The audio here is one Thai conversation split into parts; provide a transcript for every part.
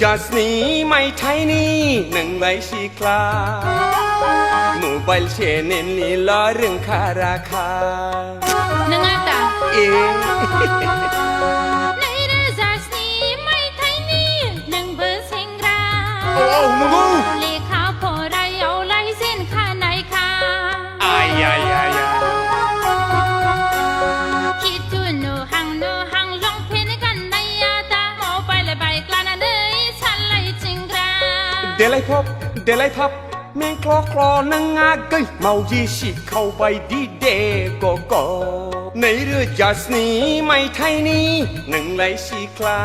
จัสนี้ไม่ไทยนี่หนึ่งใบชีคลาโมบายเชนเนนลีล้อเรื่องคาราคานังตาเอ๋ในเรื่องจัสนี้ไม่ไทยนี่หนึ่งเบอร์เซงราโอ้มึงกูเลขาพอได้เอาไลเส้นค่าไหนค่ะอายายายาคิดดูโนหังลองเพลงกันในยาตาโมบายเลยใบกลานาเนยฉันเลยจริงราเดลัยพับแมงคลอนังอาเกยเมาจีชิเข้าไปดีเดก็ในเรื่องจัสนี้ไม่ไทยนี่หนึ่งไรชีคลา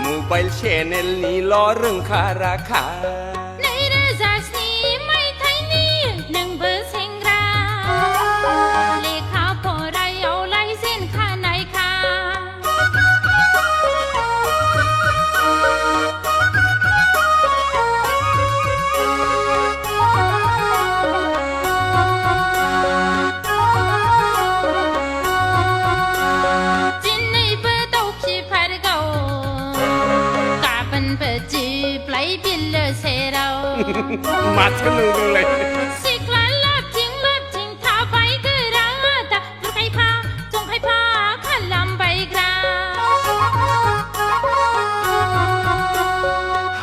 โมบายเชนเนลนี่ล้อเรื่องคาราคาในเรื่องจัสนี้ไม่ไทยนี่หนึ่งเบอร์เซงราเลขาพอได้เอาไลเส้นค่าไหนค่ะมาทะลุเลยสิคลาลับทิ้งท้าไปกระราตะลูกให้พาจงให้พาขันลำใบกรา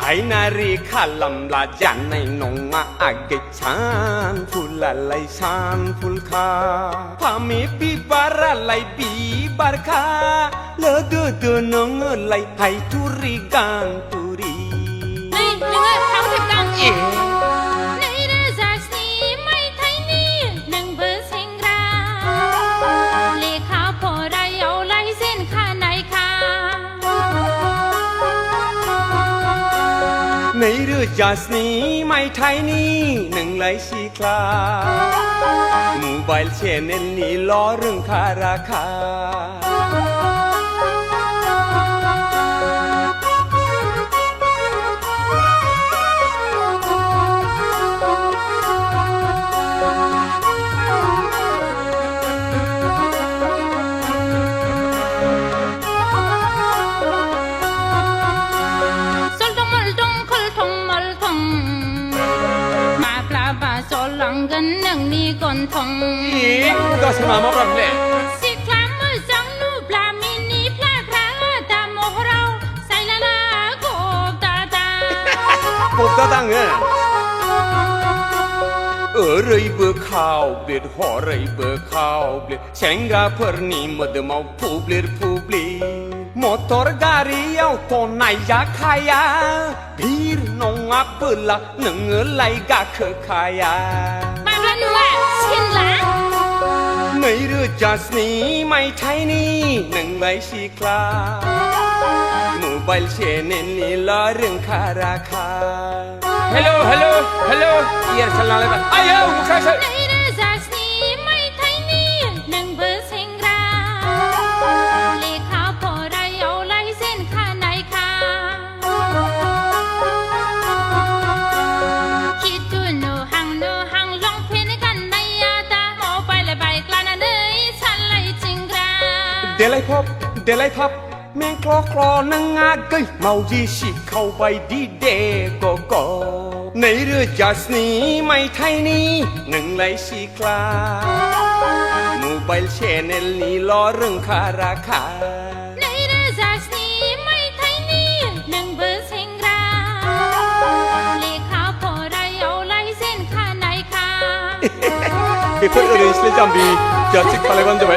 ให้นารีขันลำลาจันในนงมาอาเกชานฟูลาไลชานฟูลคาพามีปีบาระไลปีบาร์คาเลอเดนงไลให้ทุริกันตุรีนี่เนื้อเขาเทปกังในเรื่องจัสนี้ไม่ไทยนี่หนึ่งเบอร์เซงราเลขาพอได้เอาไลเส้นค่าไหนค่ะในเรื่องจัสนี้ไม่ไทยนี่หนึ่งไรชีคลาโมบายเชนเนลนี่ล้อเรื่องคาราคากันหนึ่งมีคนทงก็สมามาปรับเลยสิคลามมือจังนูปลามินีพลาคราตามโมเราใส่ละละกบตาตั้งเงี้ยเลยเบอร์ข้าวเบลหอเลยเบอร์ข้าวเบลเชงกาเพอร์นี่มัดมาพูบลีมอเตอร์การีเอาตอนไหนอยากขายาบีร์นงอับเปล่าหนึ่งไหลกาเคขายามาแล้วหนูอ่ะชินละในเรื่องจัสนี้ไม่ไทยนี่หนึ่งใบชีคลาโมบายเชนเนลนี่ล้อเรื่องคาราคาฮัลโหลเอียร์ฉันอะไรบ้างอ้าวใช่ในเรื่องจัสนี้ไม่ไทยนี่หนึ่งเบอร์เซงราเลขาพอได้เอาไลเส้นค่าไหนค่ะคิดดูโนหังลองเพลงกันในยาตาโมไปเลยใบกลานาเนยฉันเลยจริงราเดลัยพับแมงคลอนังอาเกยเมาจีชิเข้าไปดีเดก็ในเรื่องจัสนี้ไม่ไทยนี่หนึ่งไรชีคลาโมบายเชนเนลนี่ล้อเรื่องคาราคาในเรื่องจัสนี้ไม่ไทยนี่หนึ่งเบอร์เซงราเลขาพอได้เอาไลเส้นค่าไหนค่ะเพื่อนเอริสเลยจำดีจัดสิกพาเลวันจะไป